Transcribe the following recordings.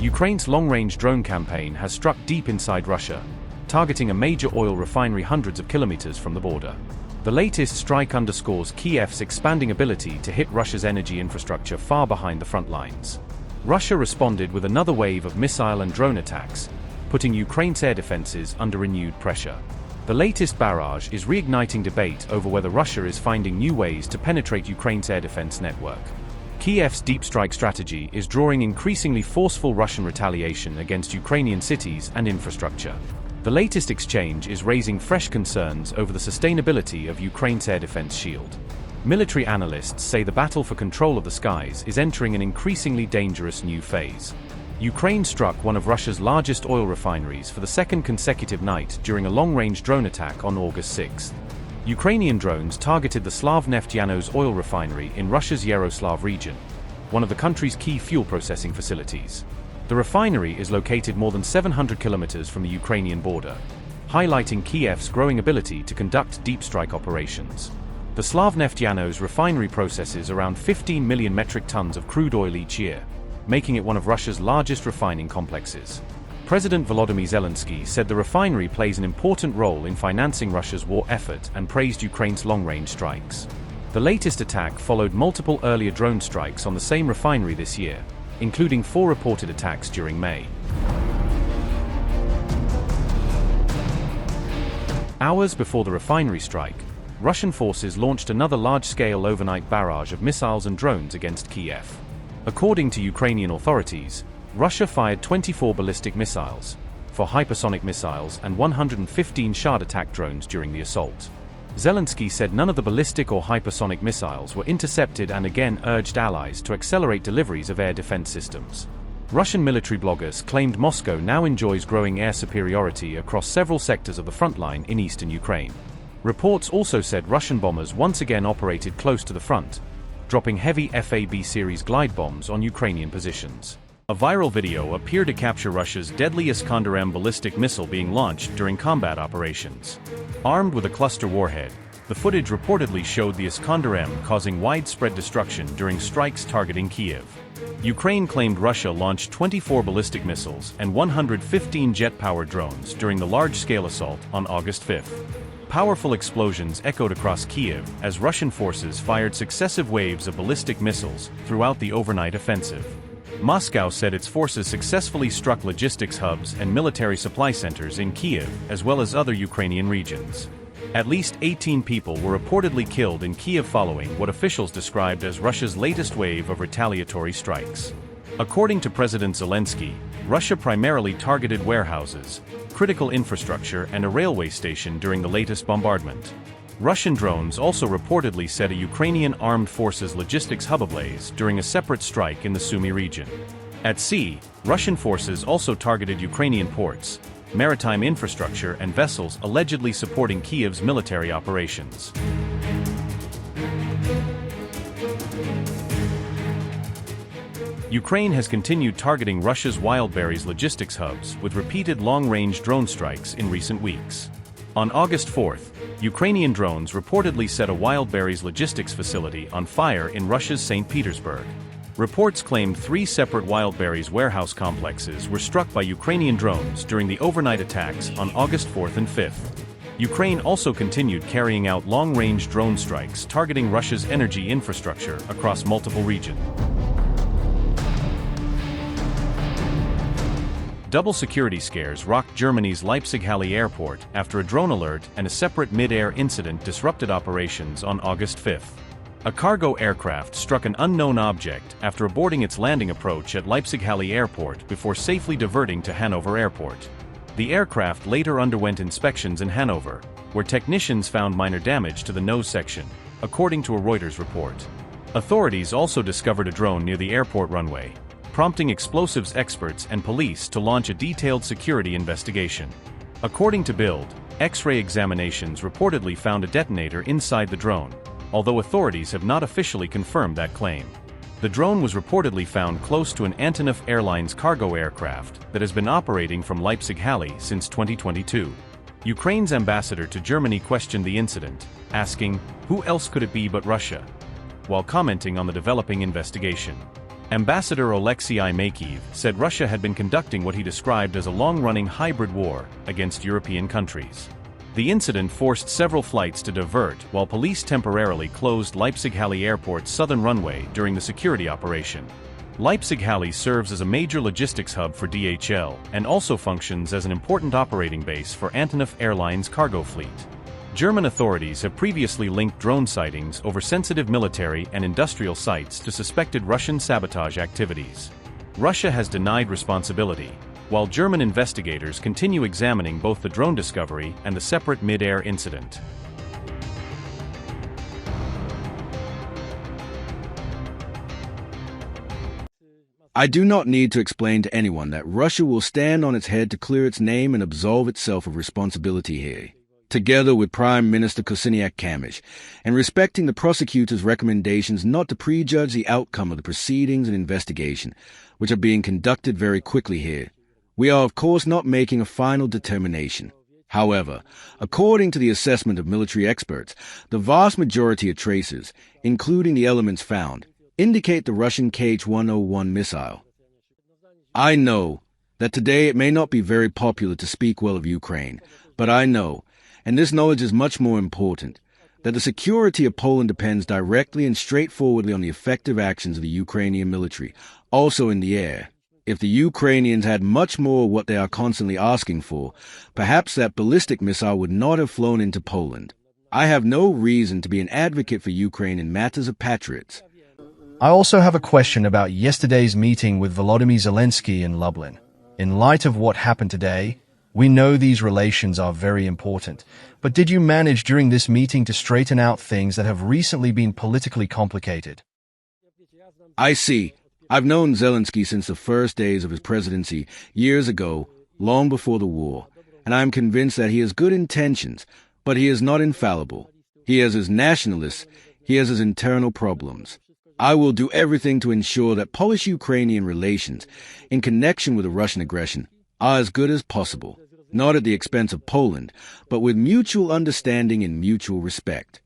Ukraine's long-range drone campaign has struck deep inside Russia, targeting a major oil refinery hundreds of kilometers from the border. The latest strike underscores Kyiv's expanding ability to hit Russia's energy infrastructure far behind the front lines. Russia responded with another wave of missile and drone attacks, putting Ukraine's air defenses under renewed pressure. The latest barrage is reigniting debate over whether Russia is finding new ways to penetrate Ukraine's air defense network. Kyiv's deep strike strategy is drawing increasingly forceful Russian retaliation against Ukrainian cities and infrastructure. The latest exchange is raising fresh concerns over the sustainability of Ukraine's air defense shield. Military analysts say the battle for control of the skies is entering an increasingly dangerous new phase. Ukraine struck one of Russia's largest oil refineries for the second consecutive night during a long-range drone attack on August 6. Ukrainian drones targeted the Slavneft-YANOS oil refinery in Russia's Yaroslavl region, one of the country's key fuel processing facilities. The refinery is located more than 700 kilometers from the Ukrainian border, highlighting Kyiv's growing ability to conduct deep strike operations. The Slavneft-YANOS refinery processes around 15 million metric tons of crude oil each year, making it one of Russia's largest refining complexes. President Volodymyr Zelensky said the refinery plays an important role in financing Russia's war effort and praised Ukraine's long-range strikes. The latest attack followed multiple earlier drone strikes on the same refinery this year, including 4 reported attacks during May. Hours before the refinery strike, Russian forces launched another large-scale overnight barrage of missiles and drones against Kyiv. According to Ukrainian authorities, Russia fired 24 ballistic missiles, 4 hypersonic missiles and 115 Shahed attack drones during the assault. Zelensky said none of the ballistic or hypersonic missiles were intercepted and again urged allies to accelerate deliveries of air defense systems. Russian military bloggers claimed Moscow now enjoys growing air superiority across several sectors of the front line in eastern Ukraine. Reports also said Russian bombers once again operated close to the front, dropping heavy FAB series glide bombs on Ukrainian positions. A viral video appeared to capture Russia's deadly Iskander-M ballistic missile being launched during combat operations. Armed with a cluster warhead, the footage reportedly showed the Iskander-M causing widespread destruction during strikes targeting Kyiv. Ukraine claimed Russia launched 24 ballistic missiles and 115 jet-powered drones during the large-scale assault on August 5. Powerful explosions echoed across Kyiv as Russian forces fired successive waves of ballistic missiles throughout the overnight offensive. Moscow said its forces successfully struck logistics hubs and military supply centers in Kyiv, as well as other Ukrainian regions. At least 18 people were reportedly killed in Kyiv following what officials described as Russia's latest wave of retaliatory strikes. According to President Zelensky, Russia primarily targeted warehouses, critical infrastructure and a railway station during the latest bombardment. Russian drones also reportedly set a Ukrainian armed forces logistics hub ablaze during a separate strike in the Sumy region. At sea, Russian forces also targeted Ukrainian ports, maritime infrastructure and vessels allegedly supporting Kyiv's military operations. Ukraine has continued targeting Russia's Wildberries logistics hubs with repeated long-range drone strikes in recent weeks. On August 4th, Ukrainian drones reportedly set a Wildberries logistics facility on fire in Russia's St. Petersburg. Reports claimed 3 separate Wildberries warehouse complexes were struck by Ukrainian drones during the overnight attacks on August 4th and 5th. Ukraine also continued carrying out long-range drone strikes targeting Russia's energy infrastructure across multiple regions. Double security scares rocked Germany's Leipzig-Halle airport after a drone alert and a separate mid-air incident disrupted operations on August 5th. A cargo aircraft struck an unknown object after aborting its landing approach at Leipzig-Halle airport before safely diverting to Hanover airport. The aircraft later underwent inspections in Hanover, where technicians found minor damage to the nose section, according to a Reuters report. Authorities also discovered a drone near the airport runway, prompting explosives experts and police to launch a detailed security investigation. According to Bild, X-ray examinations reportedly found a detonator inside the drone, although authorities have not officially confirmed that claim. The drone was reportedly found close to an Antonov Airlines cargo aircraft that has been operating from Leipzig-Halle since 2022. Ukraine's ambassador to Germany questioned the incident, asking, "Who else could it be but Russia?" while commenting on the developing investigation. Ambassador Alexei Makiev said Russia had been conducting what he described as a long-running hybrid war against European countries. The incident forced several flights to divert while police temporarily closed Leipzig-Halle Airport's southern runway during the security operation. Leipzig-Halle serves as a major logistics hub for DHL and also functions as an important operating base for Antonov Airlines' cargo fleet. German authorities have previously linked drone sightings over sensitive military and industrial sites to suspected Russian sabotage activities. Russia has denied responsibility, while German investigators continue examining both the drone discovery and the separate mid-air incident. I do not need to explain to anyone that Russia will stand on its head to clear its name and absolve itself of responsibility here, together with Prime Minister Kosyniak-Kamysh, and respecting the prosecutor's recommendations not to prejudge the outcome of the proceedings and investigation, which are being conducted very quickly here. We are of course not making a final determination. However, according to the assessment of military experts, the vast majority of traces, including the elements found, indicate the Russian Kh-101 missile. I know that today it may not be very popular to speak well of Ukraine, but I know, and this knowledge is much more important, that the security of Poland depends directly and straightforwardly on the effective actions of the Ukrainian military, also in the air. If the Ukrainians had much more of what they are constantly asking for, perhaps that ballistic missile would not have flown into Poland. I have no reason to be an advocate for Ukraine in matters of patriots. I also have a question about yesterday's meeting with Volodymyr Zelensky in Lublin. In light of what happened today, we know these relations are very important, but did you manage during this meeting to straighten out things that have recently been politically complicated? I see. I've known Zelensky since the first days of his presidency years ago, long before the war, and I am convinced that he has good intentions, but he is not infallible. He has his nationalists, he has his internal problems. I will do everything to ensure that Polish-Ukrainian relations, in connection with the Russian aggression, are as good as possible, not at the expense of Poland, but with mutual understanding and mutual respect.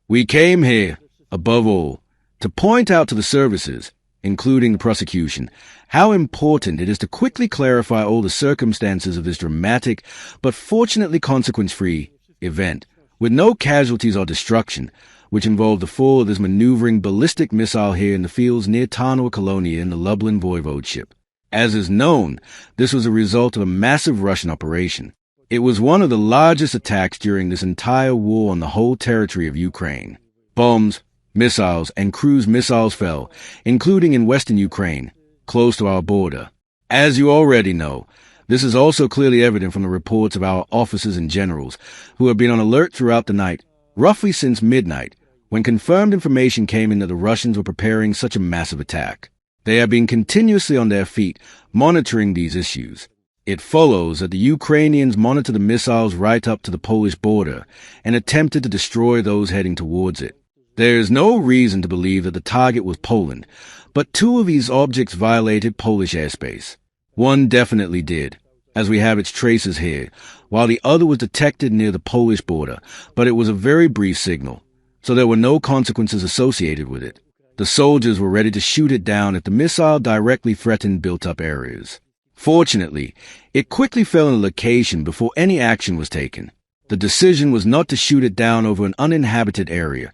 We came here, above all, to point out to the services, including the prosecution, how important it is to quickly clarify all the circumstances of this dramatic, but fortunately consequence-free, event, with no casualties or destruction, which involved the fall of this maneuvering ballistic missile here in the fields near Tarnowa Kolonia in the Lublin voivodeship. As is known, this was a result of a massive Russian operation. It was one of the largest attacks during this entire war on the whole territory of Ukraine. Bombs, missiles, and cruise missiles fell, including in western Ukraine, close to our border. As you already know, this is also clearly evident from the reports of our officers and generals, who have been on alert throughout the night, roughly since midnight, when confirmed information came in that the Russians were preparing such a massive attack. They have been continuously on their feet, monitoring these issues. It follows that the Ukrainians monitored the missiles right up to the Polish border and attempted to destroy those heading towards it. There is no reason to believe that the target was Poland, but two of these objects violated Polish airspace. One definitely did, as we have its traces here, while the other was detected near the Polish border, but it was a very brief signal, so there were no consequences associated with it. The soldiers were ready to shoot it down if the missile directly threatened built-up areas. Fortunately, it quickly fell in a location before any action was taken. The decision was not to shoot it down over an uninhabited area.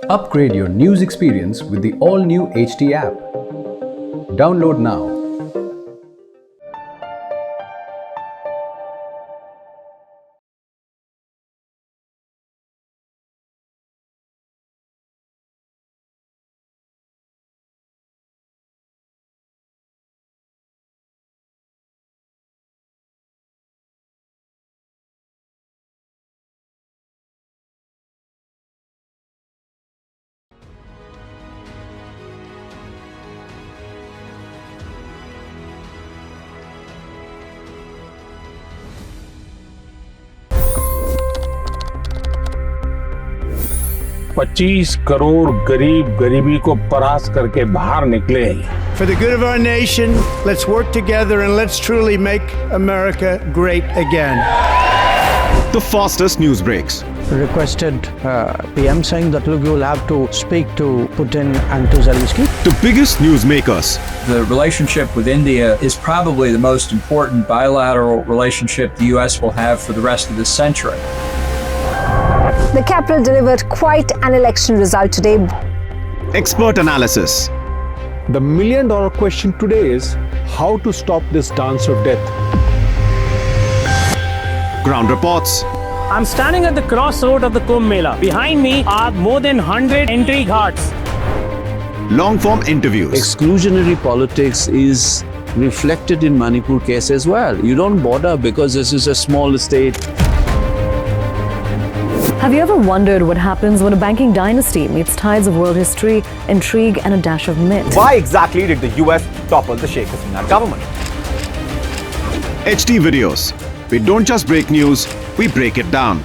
Upgrade your news experience with the all-new HT app. Download now. $25 crore गरीब गरीबी को परास्त करके बाहर निकले। For the good of our nation, let's work together and let's truly make America great again. The fastest news breaks, requested PM saying that look, you will have to speak to Putin and to Zelensky. The biggest newsmakers. The relationship with India is probably the most important bilateral relationship the U.S. will have for the rest of this century. The capital delivered quite an election result today. Expert analysis. The million-dollar question today is how to stop this dance of death. Ground reports. I'm standing at the crossroad of the Kumbh Mela. Behind me are more than 100 entry ghats. Long-form interviews. Exclusionary politics is reflected in Manipur case as well. You don't bother because this is a small state. Have you ever wondered what happens when a banking dynasty meets tides of world history, intrigue, and a dash of myth? Why exactly did the US topple the Sheikh Hasina government? HT videos. We don't just break news, we break it down.